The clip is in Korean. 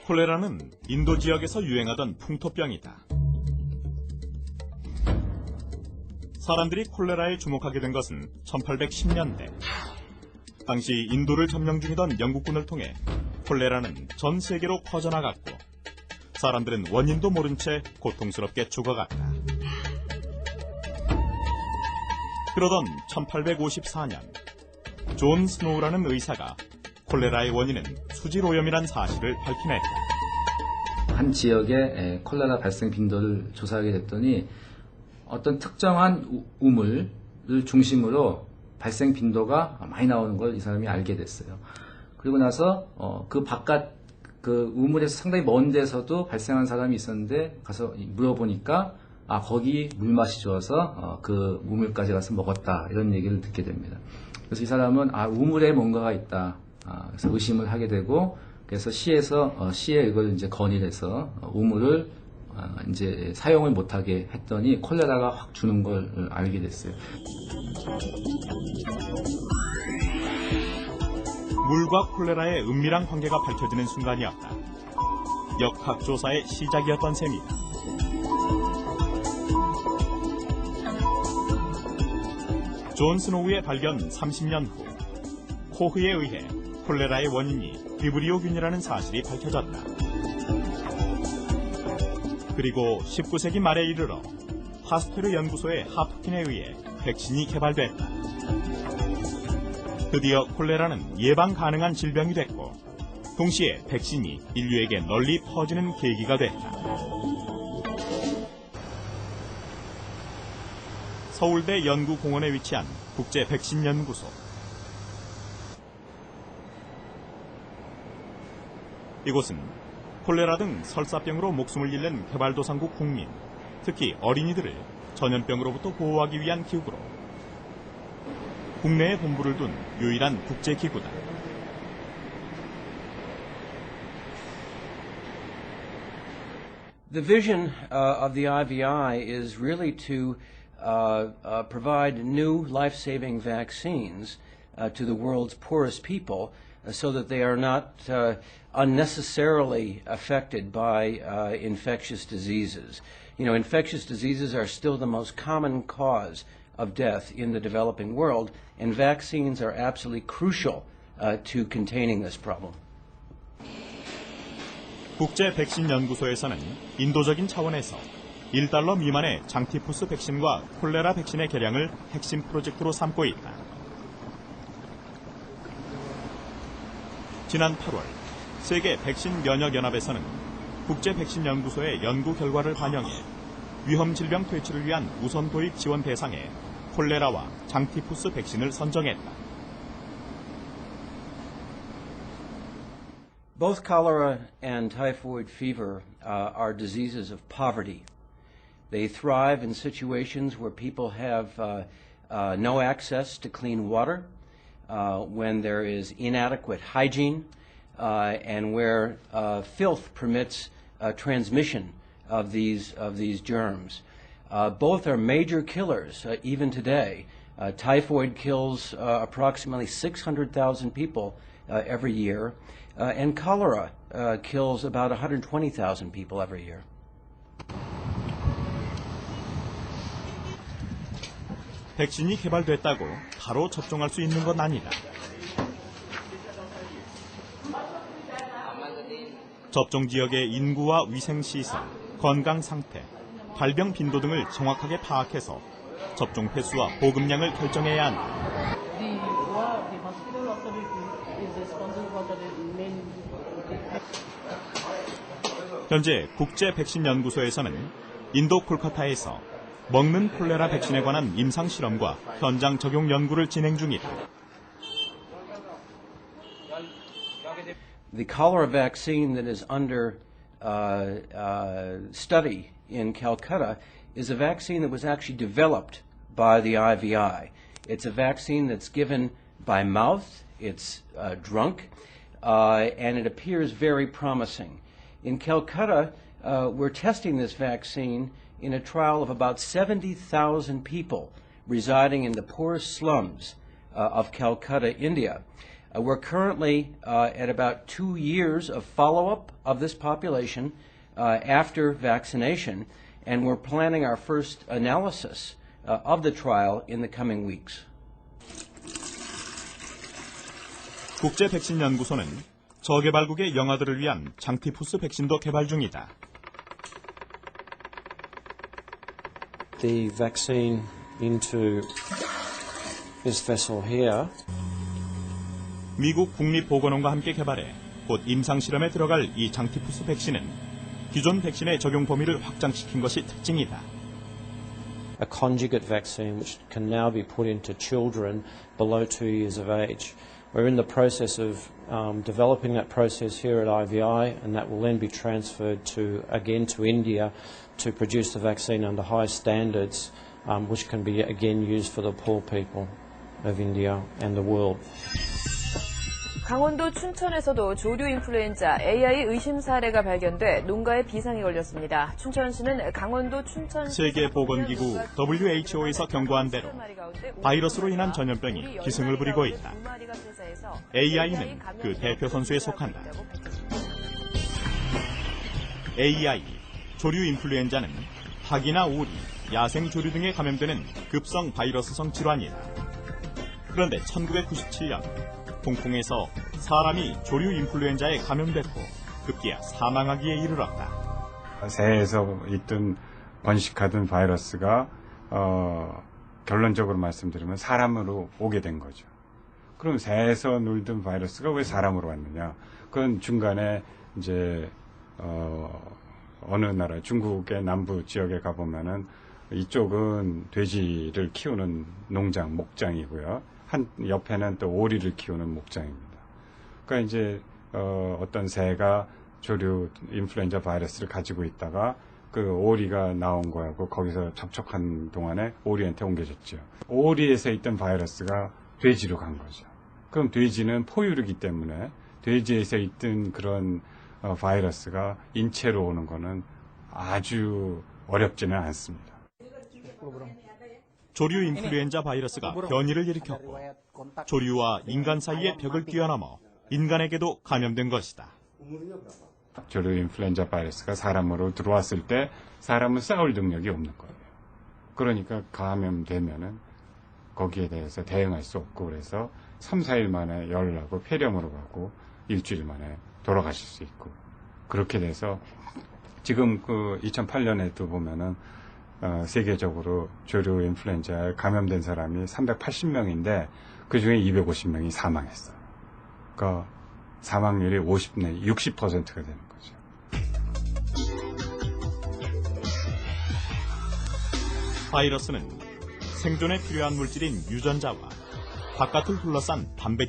콜레라는 인도 지역에서 유행하던 풍토병이다. 사람들이 콜레라에 주목하게 된 것은 1810년대. 당시 인도를 점령 중이던 영국군을 통해 콜레라는 전 세계로 퍼져나갔고 사람들은 원인도 모른 채 고통스럽게 죽어갔다. 그러던 1854년 존 스노우라는 의사가 콜레라의 원인은 수질오염이란 사실을 밝혀냈다. 한 지역의 콜레라 발생 빈도를 조사하게 됐더니 어떤 특정한 우물을 중심으로 발생 빈도가 많이 나오는 걸 이 사람이 알게 됐어요. 그리고 나서 그 바깥 그 우물에서 상당히 먼 데서도 발생한 사람이 있었는데 가서 물어보니까 거기 물맛이 좋아서 그 우물까지 가서 먹었다 이런 얘기를 듣게 됩니다. 그래서 이 사람은 우물에 뭔가가 있다. 그래서 의심을 하게 되고 그래서 시에 이걸 이제 건의를 해서 우물을 이제 사용을 못하게 했더니 콜레라가 확 주는 걸 알게 됐어요. 물과 콜레라의 은밀한 관계가 밝혀지는 순간이었다. 역학조사의 시작이었던 셈이다. 존 스노우의 발견 30년 후 코흐에 의해 콜레라의 원인이 비브리오균이라는 사실이 밝혀졌다. 그리고 19세기 말에 이르러 파스테르 연구소의 하프킨에 의해 백신이 개발됐다. 드디어 콜레라는 예방 가능한 질병이 됐고 동시에 백신이 인류에게 널리 퍼지는 계기가 됐다. 서울대 연구공원에 위치한 국제백신연구소. 이곳은 콜레라 등 설사병으로 목숨을 잃는 개발도상국 국민, 특히 어린이들을 전염병으로부터 보호하기 위한 기구로 국내에 본부를 둔 유일한 국제기구다. The vision of the IVI is really to provide new life-saving vaccines to the world's poorest people so that they are not unnecessarily affected by infectious diseases. You know, infectious diseases are still the most common cause of death in the developing world, and vaccines are absolutely crucial to containing this problem. 국제백신연구소에서는 인도적인 차원에서 $1 미만의 장티푸스 백신과 콜레라 백신의 개량을 핵심 프로젝트로 삼고 있다. 지난 8월 세계 백신 면역 연합에서는 국제백신연구소의 연구 결과를 반영해 위험 질병 퇴치를 위한 우선 도입 지원 대상에 콜레라와 장티푸스 백신을 선정했다. Both cholera and typhoid fever are diseases of poverty. They thrive in situations where people have no access to clean water, when there is inadequate hygiene, and where filth permits transmission of these germs. Both are major killers even today. Typhoid kills approximately 600,000 people every year, and cholera kills about 120,000 people every year. 백신이 개발됐다고 바로 접종할 수 있는 건 아니다. 접종 지역의 인구와 위생시설, 건강 상태, 발병 빈도 등을 정확하게 파악해서 접종 횟수와 보급량을 결정해야 한다. 현재 국제백신연구소에서는 인도 콜카타에서 먹는 콜레라 백신에 관한 임상실험과 현장 적용 연구를 진행 중이다. The cholera vaccine that is under study in Calcutta is a vaccine that was actually developed by the IVI. It's a vaccine that's given by mouth, it's drunk, and it appears very promising. In Calcutta, we're testing this vaccine in a trial of about 70,000 people residing in the poorest slums of Calcutta, India. We're currently at about 2 years of follow-up of this population after vaccination, and we're planning our first analysis of the trial in the coming weeks. 국제 백신 연구소는 저개발국의 영아들을 위한 장티푸스 백신도 개발 중이다. The vaccine into this vessel here. 미국 국립보건원과 함께 개발해 곧 임상실험에 들어갈 이 장티푸스 백신은 기존 백신의 적용 범위를 확장시킨 것이 특징이다. A conjugate vaccine which can now be put into children below 2 years of age. We're in the process of developing that process here at IVI, and that will then be transferred to India to produce the vaccine under high standards, which can be again used for the poor people of India and the world. 강원도 춘천에서도 조류 인플루엔자 AI 의심 사례가 발견돼 농가에 비상이 걸렸습니다. 춘천시는 강원도 춘천 세계보건기구 WHO에서 경고한 대로 바이러스로 인한 전염병이 기승을 부리고 있다. AI는 그 대표 선수에 속한다. AI, 조류 인플루엔자는 닭이나 오리, 야생 조류 등에 감염되는 급성 바이러스성 질환이다. 그런데 1997년 홍콩에서 사람이 조류 인플루엔자에 감염됐고 급기야 사망하기에 이르렀다. 새에서 있던 번식하던 바이러스가 결론적으로 말씀드리면 사람으로 오게 된 거죠. 그럼 새에서 놀던 바이러스가 왜 사람으로 왔느냐? 그건 중간에 이제 어느 나라 중국의 남부 지역에 가보면은 이쪽은 돼지를 키우는 농장, 목장이고요. 한 옆에는 또 오리를 키우는 목장입니다. 그러니까 이제 어떤 새가 조류 인플루엔자 바이러스를 가지고 있다가 그 오리가 나온 거하고 거기서 접촉한 동안에 오리한테 옮겨졌죠. 오리에서 있던 바이러스가 돼지로 간 거죠. 그럼 돼지는 포유류이기 때문에 돼지에서 있던 그런 바이러스가 인체로 오는 거는 아주 어렵지는 않습니다. 조류 인플루엔자 바이러스가 변이를 일으켰고 조류와 인간 사이의 벽을 뛰어넘어 인간에게도 감염된 것이다. 조류 인플루엔자 바이러스가 사람으로 들어왔을 때 사람은 싸울 능력이 없는 거예요. 그러니까 감염되면은 거기에 대해서 대응할 수 없고 그래서 3, 4일 만에 열을 나고 폐렴으로 가고 일주일 만에 돌아가실 수 있고 그렇게 돼서 지금 그 2008년에도 보면은 세계적으로 조류 인플루엔자에 감염된 사람이 380명인데 그 중에 250명이 사망했어요. 그러니까 사망률이 60%가 되는 거죠. 바이러스는 생존에 필요한 물질인 유전자와 바깥을 둘러싼 단백